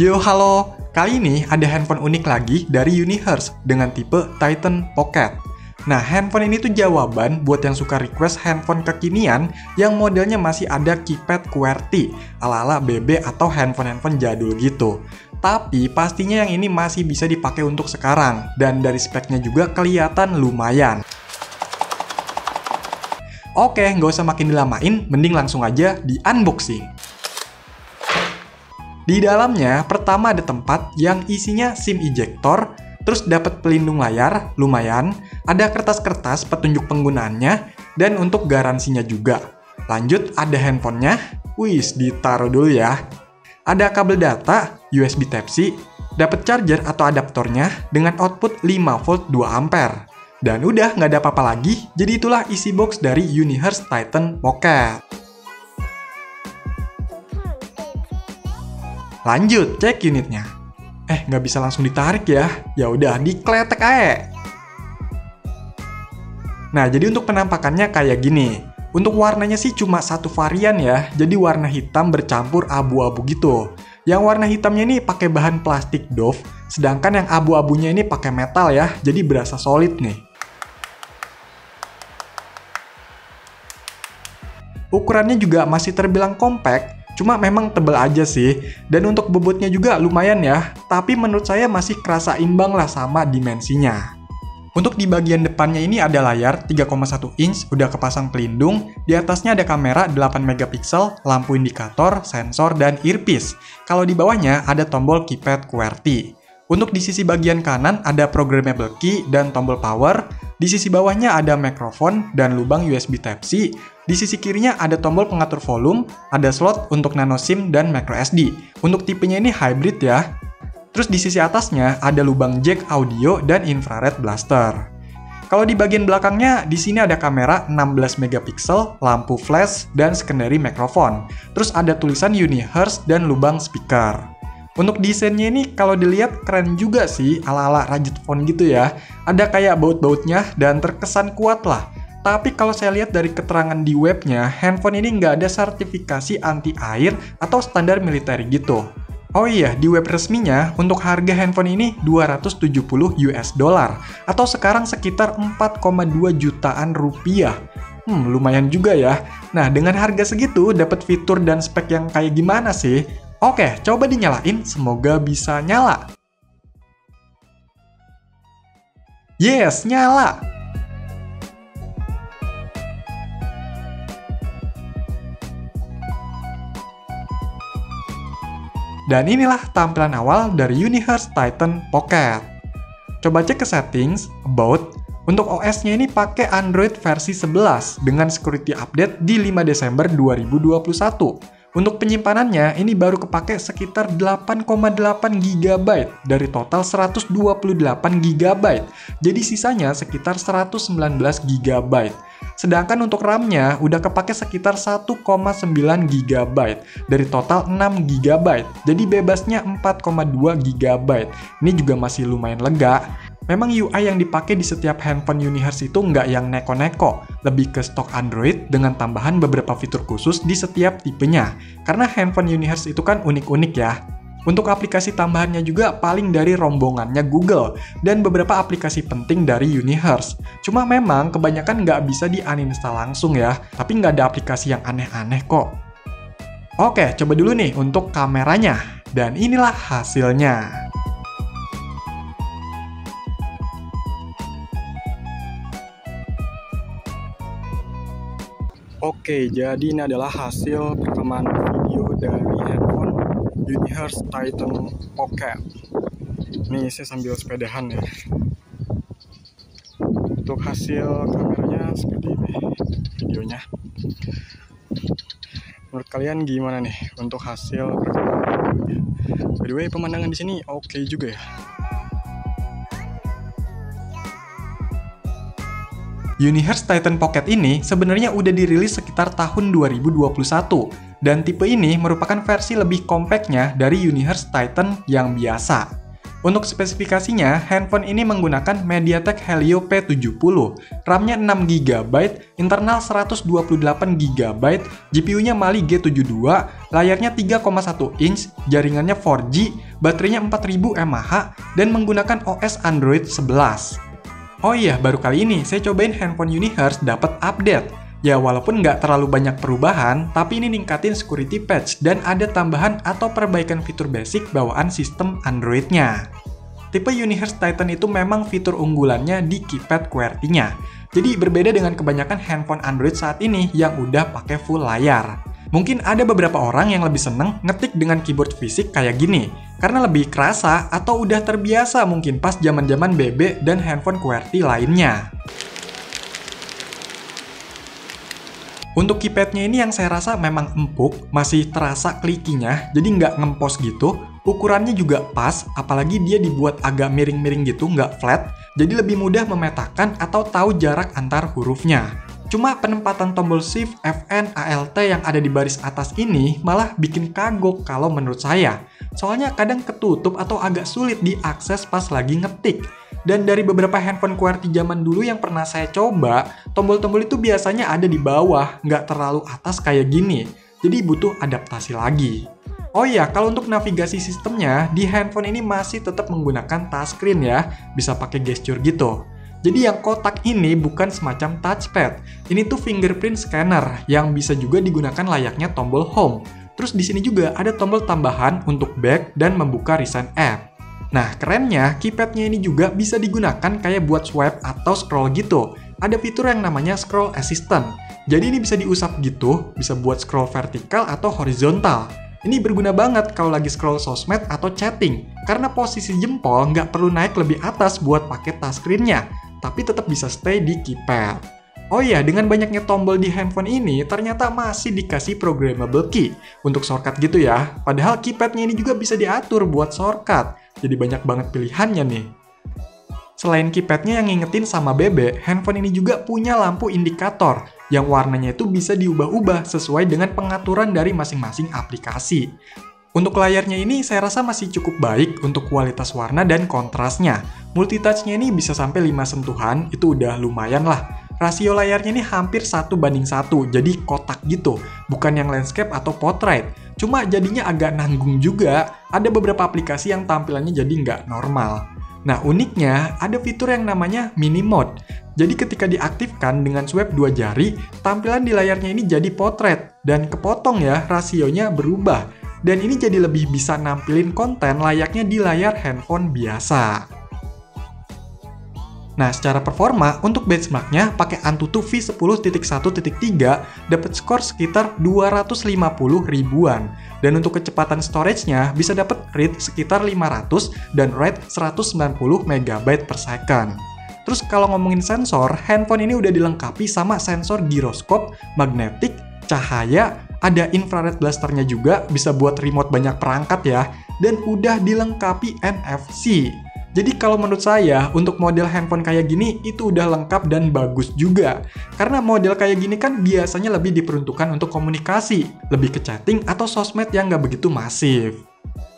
Yo, halo! Kali ini ada handphone unik lagi dari Unihertz dengan tipe Titan Pocket. Nah, handphone ini tuh jawaban buat yang suka request handphone kekinian yang modelnya masih ada keypad QWERTY ala-ala BB atau handphone-handphone jadul gitu. Tapi pastinya yang ini masih bisa dipakai untuk sekarang, dan dari speknya juga kelihatan lumayan. Oke, nggak usah makin dilamain, mending langsung aja di unboxing. Di dalamnya, pertama ada tempat yang isinya SIM ejector, terus dapat pelindung layar, lumayan, ada kertas-kertas petunjuk penggunaannya, dan untuk garansinya juga. Lanjut, ada handphonenya, wis ditaruh dulu ya. Ada kabel data, USB Type-C, dapat charger atau adaptornya dengan output 5V 2A. Dan udah nggak ada apa-apa lagi, jadi itulah isi box dari Unihertz Titan Pocket. Lanjut, cek unitnya. Nggak bisa langsung ditarik ya. Ya udah, dikletek aja. Nah, jadi untuk penampakannya kayak gini. Untuk warnanya sih cuma satu varian ya. Jadi warna hitam bercampur abu-abu gitu. Yang warna hitamnya ini pakai bahan plastik doff, sedangkan yang abu-abunya ini pakai metal ya. Jadi berasa solid nih. Ukurannya juga masih terbilang compact. Cuma memang tebel aja sih, dan untuk bobotnya juga lumayan ya, tapi menurut saya masih kerasa imbang lah sama dimensinya. Untuk di bagian depannya ini ada layar 3,1 inch, udah kepasang pelindung, di atasnya ada kamera 8 megapiksel, lampu indikator, sensor, dan earpiece. Kalau di bawahnya ada tombol keypad QWERTY. Untuk di sisi bagian kanan ada programmable key dan tombol power, di sisi bawahnya ada mikrofon dan lubang USB Type-C, di sisi kirinya ada tombol pengatur volume, ada slot untuk nano SIM dan microSD. Untuk tipenya ini hybrid ya. Terus di sisi atasnya ada lubang jack audio dan infrared blaster. Kalau di bagian belakangnya, di sini ada kamera 16 megapiksel, lampu flash, dan secondary mikrofon. Terus ada tulisan Unihertz dan lubang speaker. Untuk desainnya ini kalau dilihat keren juga sih, ala-ala Rajut Phone gitu ya. Ada kayak baut-bautnya dan terkesan kuat lah. Tapi kalau saya lihat dari keterangan di webnya, handphone ini nggak ada sertifikasi anti air atau standar militer gitu. Oh iya, di web resminya, untuk harga handphone ini 270 US dollar, atau sekarang sekitar 4,2 jutaan rupiah. Lumayan juga ya. Nah, dengan harga segitu, dapat fitur dan spek yang kayak gimana sih? Oke, coba dinyalain, semoga bisa nyala. Yes, nyala! Dan inilah tampilan awal dari Unihertz Titan Pocket. Coba cek ke settings, about. Untuk OS-nya ini pakai Android versi 11 dengan security update di 5 Desember 2021. Untuk penyimpanannya, ini baru kepake sekitar 8,8 GB dari total 128 GB. Jadi sisanya sekitar 119 GB. Sedangkan untuk RAM-nya udah kepake sekitar 1,9 GB dari total 6 GB. Jadi bebasnya 4,2 GB. Ini juga masih lumayan lega. Memang UI yang dipakai di setiap handphone Unihertz itu nggak yang neko-neko, lebih ke stok Android dengan tambahan beberapa fitur khusus di setiap tipenya. Karena handphone Unihertz itu kan unik-unik ya. Untuk aplikasi tambahannya juga paling dari rombongannya Google dan beberapa aplikasi penting dari Unihertz. Cuma memang kebanyakan nggak bisa di-uninstall langsung ya, tapi nggak ada aplikasi yang aneh-aneh kok. Oke, coba dulu nih untuk kameranya. Dan inilah hasilnya. Oke, jadi ini adalah hasil rekaman video dari handphone Unihertz Titan Pocket. Nih, saya sambil sepedahan ya. Untuk hasil kameranya seperti ini videonya. Menurut kalian gimana nih untuk hasil rekaman videonya? By the way, pemandangan di sini oke juga ya. Unihertz Titan Pocket ini sebenarnya udah dirilis sekitar tahun 2021, dan tipe ini merupakan versi lebih kompaknya dari Unihertz Titan yang biasa. Untuk spesifikasinya, handphone ini menggunakan MediaTek Helio P70, RAM-nya 6GB, internal 128GB, GPU-nya Mali G72, layarnya 3,1 inch, jaringannya 4G, baterainya 4000 mAh, dan menggunakan OS Android 11. Oh iya, baru kali ini saya cobain handphone Unihertz dapat update. Ya walaupun nggak terlalu banyak perubahan, tapi ini ningkatin security patch dan ada tambahan atau perbaikan fitur basic bawaan sistem Android-nya. Tipe Unihertz Titan itu memang fitur unggulannya di keypad QWERTY-nya. Jadi berbeda dengan kebanyakan handphone Android saat ini yang udah pakai full layar. Mungkin ada beberapa orang yang lebih seneng ngetik dengan keyboard fisik kayak gini, karena lebih kerasa atau udah terbiasa mungkin pas zaman-zaman BB dan handphone QWERTY lainnya. Untuk keypadnya ini yang saya rasa memang empuk, masih terasa klikinya, jadi nggak ngempos gitu. Ukurannya juga pas, apalagi dia dibuat agak miring-miring gitu, nggak flat, jadi lebih mudah memetakan atau tahu jarak antar hurufnya. Cuma penempatan tombol Shift, FN, ALT yang ada di baris atas ini malah bikin kagok kalau menurut saya. Soalnya kadang ketutup atau agak sulit diakses pas lagi ngetik. Dan dari beberapa handphone QWERTY zaman dulu yang pernah saya coba, tombol-tombol itu biasanya ada di bawah, nggak terlalu atas kayak gini. Jadi butuh adaptasi lagi. Oh iya, kalau untuk navigasi sistemnya, di handphone ini masih tetap menggunakan touchscreen ya, bisa pakai gesture gitu. Jadi yang kotak ini bukan semacam touchpad, ini tuh fingerprint scanner yang bisa juga digunakan layaknya tombol home. Terus di sini juga ada tombol tambahan untuk back dan membuka recent app. Nah, kerennya, keypadnya ini juga bisa digunakan kayak buat swipe atau scroll gitu. Ada fitur yang namanya Scroll Assistant. Jadi ini bisa diusap gitu, bisa buat scroll vertikal atau horizontal. Ini berguna banget kalau lagi scroll sosmed atau chatting, karena posisi jempol nggak perlu naik lebih atas buat pakai touchscreen-nya, tapi tetap bisa stay di keypad. Oh iya, dengan banyaknya tombol di handphone ini, ternyata masih dikasih programmable key untuk shortcut gitu ya. Padahal keypadnya ini juga bisa diatur buat shortcut. Jadi banyak banget pilihannya nih. Selain keypadnya yang ngingetin sama BB, handphone ini juga punya lampu indikator yang warnanya itu bisa diubah-ubah sesuai dengan pengaturan dari masing-masing aplikasi. Untuk layarnya ini saya rasa masih cukup baik untuk kualitas warna dan kontrasnya. Multitouch-nya ini bisa sampai 5 sentuhan, itu udah lumayan lah. Rasio layarnya ini hampir 1:1, jadi kotak gitu, bukan yang landscape atau portrait. Cuma jadinya agak nanggung juga, ada beberapa aplikasi yang tampilannya jadi nggak normal. Nah uniknya, ada fitur yang namanya Mini Mode. Jadi ketika diaktifkan dengan swipe 2 jari, tampilan di layarnya ini jadi portrait, dan kepotong ya, rasionya berubah. Dan ini jadi lebih bisa nampilin konten layaknya di layar handphone biasa. Nah, secara performa, untuk benchmarknya pakai Antutu V10.1.3 dapat skor sekitar 250 ribuan. Dan untuk kecepatan storage-nya bisa dapat read sekitar 500 dan write 190 MB per second. Terus kalau ngomongin sensor, handphone ini udah dilengkapi sama sensor giroskop, magnetik, cahaya, ada infrared blasternya juga, bisa buat remote banyak perangkat ya, dan udah dilengkapi NFC. Jadi kalau menurut saya, untuk model handphone kayak gini, itu udah lengkap dan bagus juga. Karena model kayak gini kan biasanya lebih diperuntukkan untuk komunikasi, lebih ke chatting atau sosmed yang nggak begitu masif.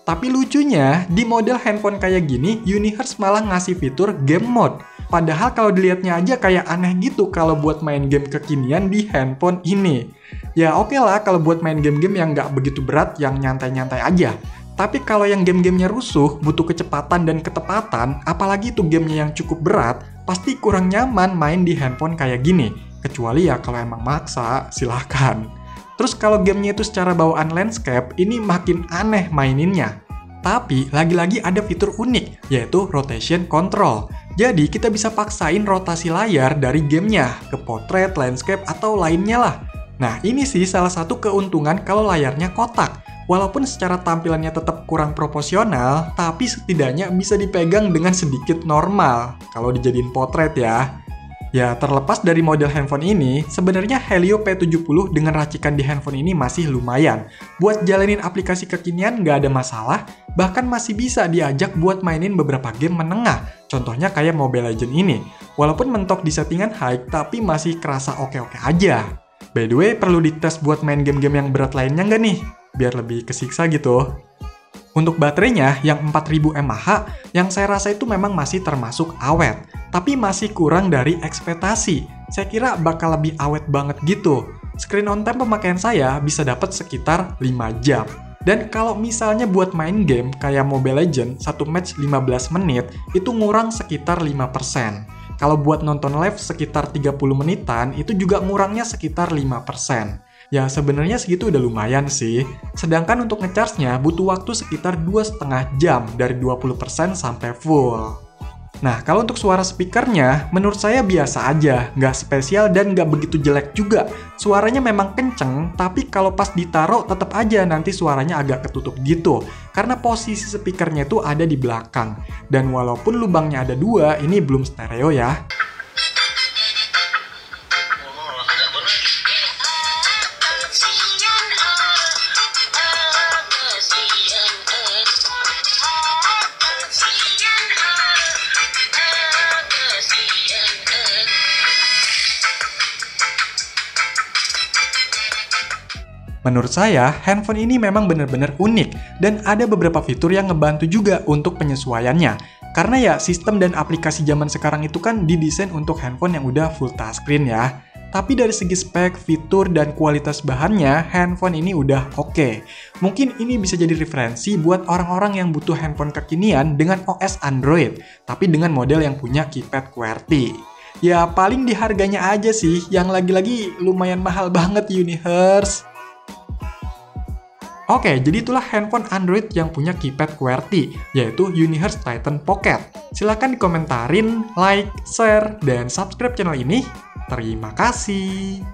Tapi lucunya, di model handphone kayak gini, Unihertz malah ngasih fitur game mode. Padahal kalau dilihatnya aja kayak aneh gitu kalau buat main game kekinian di handphone ini. Ya oke lah kalau buat main game-game yang nggak begitu berat, yang nyantai-nyantai aja. Tapi kalau yang game-gamenya rusuh, butuh kecepatan dan ketepatan, apalagi itu gamenya yang cukup berat, pasti kurang nyaman main di handphone kayak gini. Kecuali ya kalau emang maksa, silahkan. Terus kalau gamenya itu secara bawaan landscape, ini makin aneh maininnya. Tapi lagi-lagi ada fitur unik, yaitu rotation control. Jadi kita bisa paksain rotasi layar dari gamenya ke portrait, landscape, atau lainnya lah. Nah ini sih salah satu keuntungan kalau layarnya kotak. Walaupun secara tampilannya tetap kurang proporsional, tapi setidaknya bisa dipegang dengan sedikit normal kalau dijadiin potret ya. Ya, terlepas dari model handphone ini, sebenarnya Helio P70 dengan racikan di handphone ini masih lumayan. Buat jalanin aplikasi kekinian nggak ada masalah, bahkan masih bisa diajak buat mainin beberapa game menengah, contohnya kayak Mobile Legends ini. Walaupun mentok di settingan high, tapi masih kerasa oke-oke aja. By the way, perlu dites buat main game-game yang berat lainnya nggak nih? Biar lebih kesiksa gitu. Untuk baterainya yang 4000 mAh, yang saya rasa itu memang masih termasuk awet, tapi masih kurang dari ekspektasi. Saya kira bakal lebih awet banget gitu. Screen on time pemakaian saya bisa dapat sekitar 5 jam. Dan kalau misalnya buat main game kayak Mobile Legends, 1 match 15 menit, itu ngurang sekitar 5%. Kalau buat nonton live sekitar 30 menitan, itu juga ngurangnya sekitar 5%. Ya sebenarnya segitu udah lumayan sih. Sedangkan untuk ngecharge-nya butuh waktu sekitar 2,5 jam dari 20% sampai full. Nah, kalau untuk suara speakernya, menurut saya biasa aja, nggak spesial dan nggak begitu jelek juga. Suaranya memang kenceng, tapi kalau pas ditaruh tetap aja nanti suaranya agak ketutup gitu. Karena posisi speakernya itu ada di belakang. Dan walaupun lubangnya ada 2, ini belum stereo ya. Menurut saya, handphone ini memang benar-benar unik dan ada beberapa fitur yang ngebantu juga untuk penyesuaiannya. Karena ya sistem dan aplikasi zaman sekarang itu kan didesain untuk handphone yang udah full touchscreen ya. Tapi dari segi spek, fitur, dan kualitas bahannya, handphone ini udah oke. Mungkin ini bisa jadi referensi buat orang-orang yang butuh handphone kekinian dengan OS Android, tapi dengan model yang punya keypad QWERTY. Ya paling di harganya aja sih, yang lagi-lagi lumayan mahal banget Unihertz. Oke, jadi itulah handphone Android yang punya keypad QWERTY, yaitu Unihertz Titan Pocket. Silahkan dikomentarin, like, share, dan subscribe channel ini. Terima kasih.